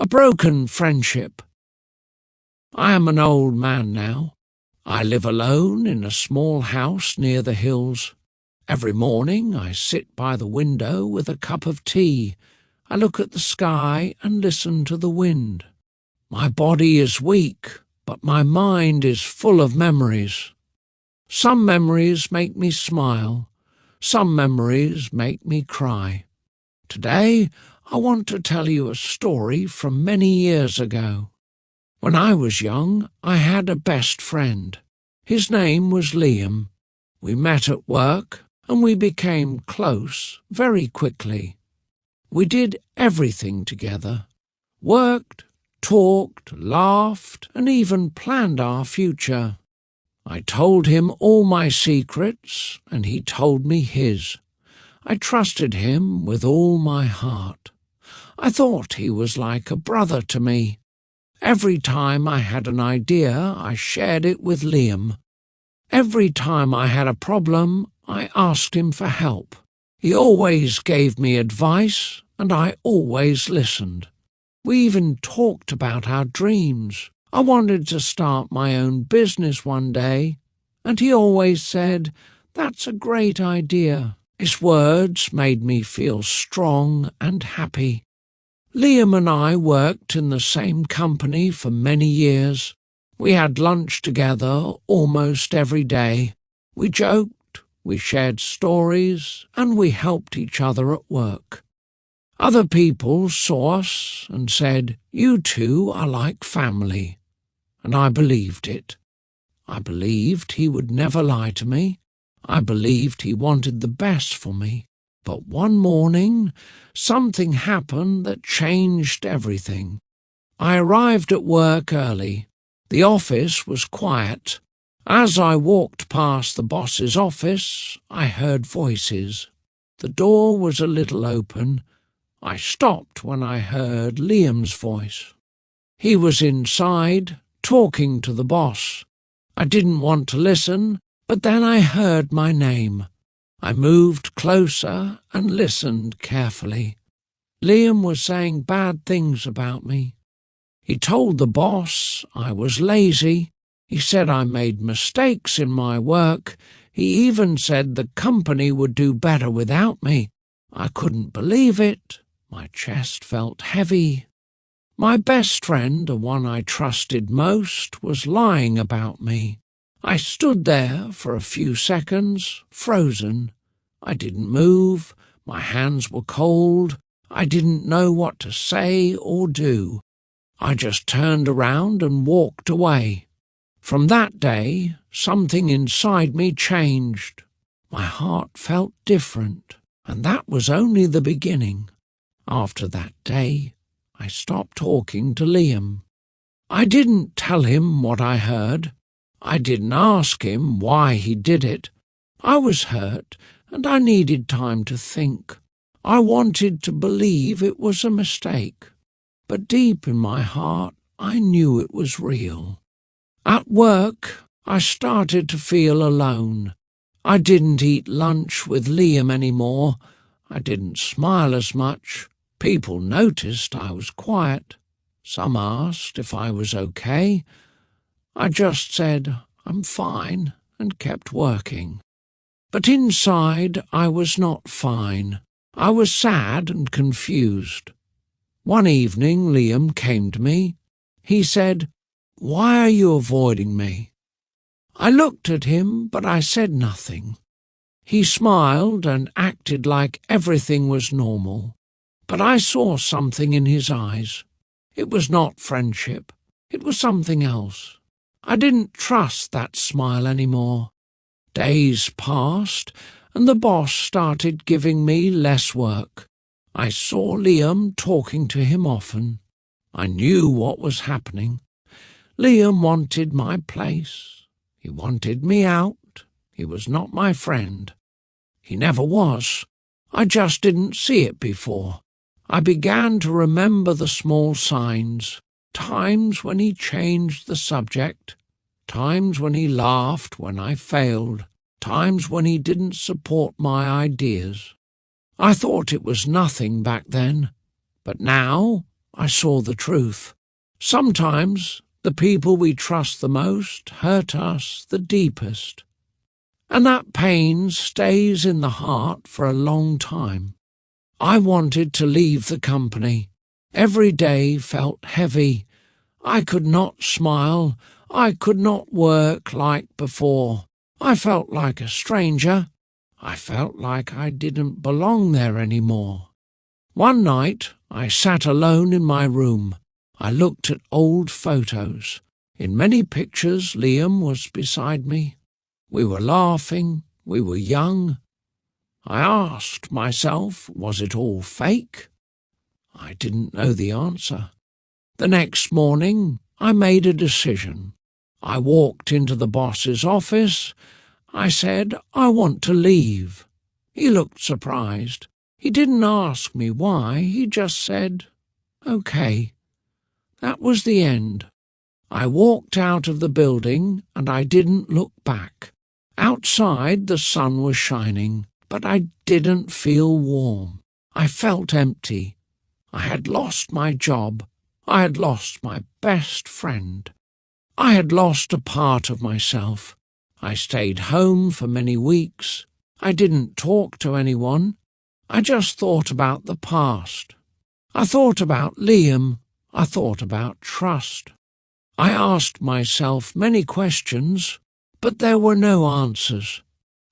A broken friendship. I am an old man now. I live alone in a small house near the hills. Every morning I sit by the window with a cup of tea. I look at the sky and listen to the wind. My body is weak, but my mind is full of memories. Some memories make me smile. Some memories make me cry. Today, I want to tell you a story from many years ago. When I was young, I had a best friend. His name was Liam. We met at work and we became close very quickly. We did everything together. Worked, talked, laughed, and even planned our future. I told him all my secrets, and he told me his. I trusted him with all my heart. I thought he was like a brother to me. Every time I had an idea, I shared it with Liam. Every time I had a problem, I asked him for help. He always gave me advice, and I always listened. We even talked about our dreams. I wanted to start my own business one day, and he always said, "That's a great idea." His words made me feel strong and happy. Liam and I worked in the same company for many years. We had lunch together almost every day. We joked, we shared stories, and we helped each other at work. Other people saw us and said, "You two are like family." And I believed it. I believed he would never lie to me. I believed he wanted the best for me. But one morning, something happened that changed everything. I arrived at work early. The office was quiet. As I walked past the boss's office, I heard voices. The door was a little open. I stopped when I heard Liam's voice. He was inside, talking to the boss. I didn't want to listen, but then I heard my name. I moved closer and listened carefully. Liam was saying bad things about me. He told the boss I was lazy. He said I made mistakes in my work. He even said the company would do better without me. I couldn't believe it. My chest felt heavy. My best friend, the one I trusted most, was lying about me. I stood there for a few seconds, frozen. I didn't move. My hands were cold. I didn't know what to say or do. I just turned around and walked away. From that day, something inside me changed. My heart felt different, and that was only the beginning. After that day, I stopped talking to Liam. I didn't tell him what I heard. I didn't ask him why he did it. I was hurt, and I needed time to think. I wanted to believe it was a mistake, but deep in my heart, I knew it was real. At work, I started to feel alone. I didn't eat lunch with Liam anymore. I didn't smile as much. People noticed I was quiet. Some asked if I was okay. I just said, "I'm fine," and kept working. But inside, I was not fine. I was sad and confused. One evening, Liam came to me. He said, "Why are you avoiding me?" I looked at him, but I said nothing. He smiled and acted like everything was normal. But I saw something in his eyes. It was not friendship. It was something else. I didn't trust that smile anymore. Days passed, and the boss started giving me less work. I saw Liam talking to him often. I knew what was happening. Liam wanted my place. He wanted me out. He was not my friend. He never was. I just didn't see it before. I began to remember the small signs, times when he changed the subject, times when he laughed when I failed, times when he didn't support my ideas. I thought it was nothing back then, but now I saw the truth. Sometimes the people we trust the most hurt us the deepest. And that pain stays in the heart for a long time. I wanted to leave the company. Every day felt heavy. I could not smile. I could not work like before. I felt like a stranger. I felt like I didn't belong there anymore. One night I sat alone in my room. I looked at old photos. In many pictures Liam was beside me. We were laughing. We were young. I asked myself, was it all fake? I didn't know the answer. The next morning I made a decision. I walked into the boss's office. I said, I want to leave. He looked surprised. He didn't ask me why. He just said, okay. That was the end. I walked out of the building and I didn't look back. Outside the sun was shining, but I didn't feel warm. I felt empty. I had lost my job. I had lost my best friend. I had lost a part of myself. I stayed home for many weeks. I didn't talk to anyone. I just thought about the past. I thought about Liam. I thought about trust. I asked myself many questions, but there were no answers.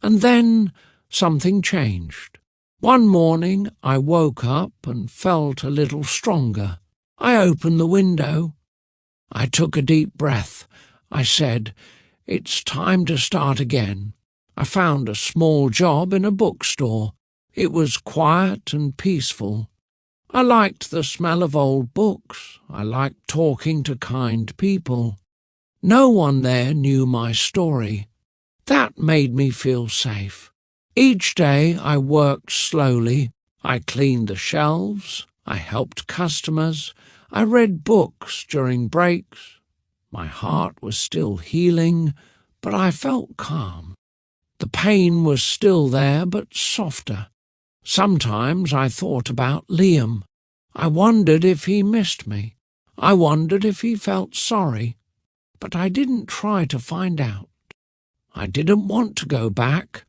And then something changed. One morning I woke up and felt a little stronger. I opened the window. I took a deep breath. I said, it's time to start again. I found a small job in a bookstore. It was quiet and peaceful. I liked the smell of old books. I liked talking to kind people. No one there knew my story. That made me feel safe. Each day I worked slowly. I cleaned the shelves. I helped customers. I read books during breaks. My heart was still healing, but I felt calm. The pain was still there, but softer. Sometimes I thought about Liam. I wondered if he missed me. I wondered if he felt sorry. But I didn't try to find out. I didn't want to go back.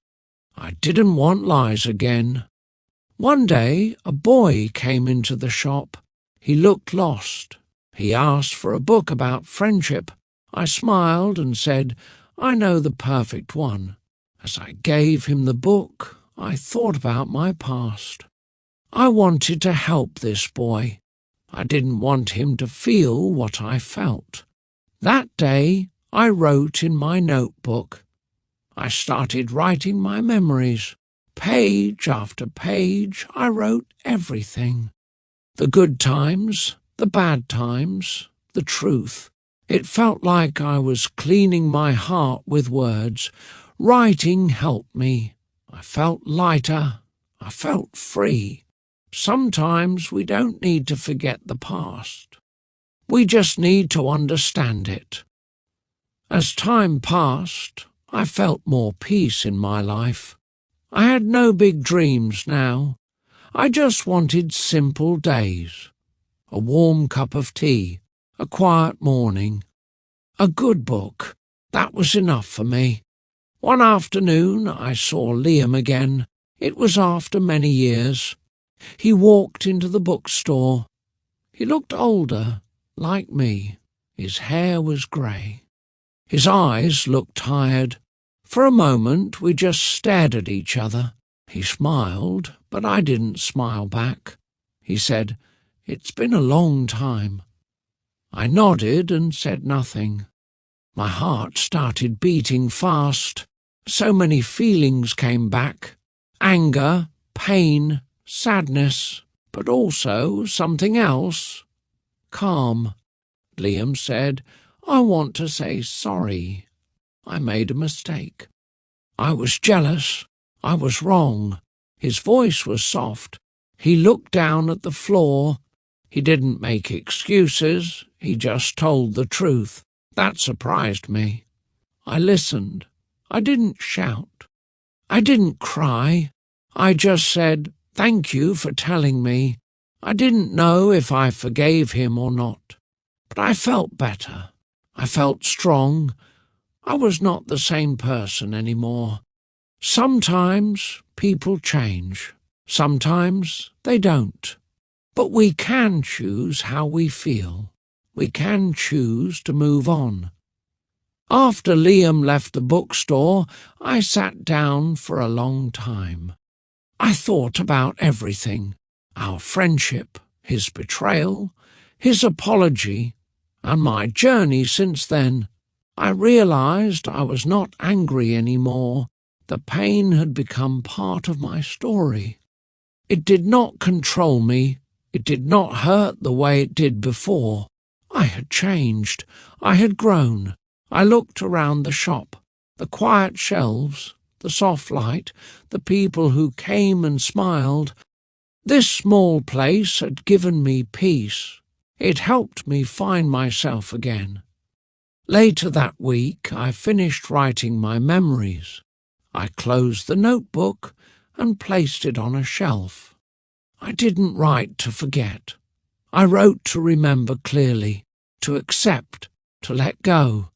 I didn't want lies again. One day a boy came into the shop. He looked lost. He asked for a book about friendship. I smiled and said, I know the perfect one. As I gave him the book, I thought about my past. I wanted to help this boy. I didn't want him to feel what I felt. That day, I wrote in my notebook. I started writing my memories. Page after page, I wrote everything. The good times, the bad times, the truth. It felt like I was cleaning my heart with words. Writing helped me. I felt lighter. I felt free. Sometimes we don't need to forget the past. We just need to understand it. As time passed, I felt more peace in my life. I had no big dreams now. I just wanted simple days. A warm cup of tea, a quiet morning, a good book. That was enough for me. One afternoon I saw Liam again. It was after many years. He walked into the bookstore. He looked older, like me. His hair was grey. His eyes looked tired. For a moment we just stared at each other. He smiled, but I didn't smile back. He said, "It's been a long time." I nodded and said nothing. My heart started beating fast. So many feelings came back. Anger, pain, sadness, but also something else. Calm. Liam said, "I want to say sorry. I made a mistake. I was jealous. I was wrong." His voice was soft. He looked down at the floor. He didn't make excuses. He just told the truth. That surprised me. I listened. I didn't shout. I didn't cry. I just said, "Thank you for telling me. I didn't know if I forgave him or not, but I felt better. I felt strong. I was not the same person anymore. Sometimes people change. Sometimes they don't. But we can choose how we feel. We can choose to move on. After Liam left the bookstore, I sat down for a long time. I thought about everything: our friendship, his betrayal, his apology, and my journey since then. I realized I was not angry anymore. The pain had become part of my story. It did not control me. It did not hurt the way it did before. I had changed. I had grown. I looked around the shop, the quiet shelves, the soft light, the people who came and smiled. This small place had given me peace. It helped me find myself again. Later that week, I finished writing my memories. I closed the notebook and placed it on a shelf. I didn't write to forget. I wrote to remember clearly, to accept, to let go.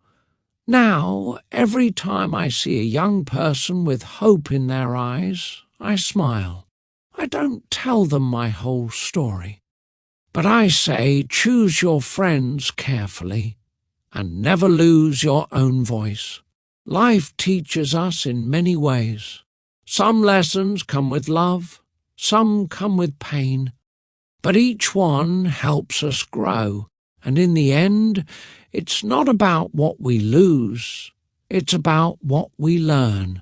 Now, every time I see a young person with hope in their eyes, I smile. I don't tell them my whole story, but I say choose your friends carefully and never lose your own voice. Life teaches us in many ways. Some lessons come with love, some come with pain, but each one helps us grow. And in the end, it's not about what we lose, it's about what we learn.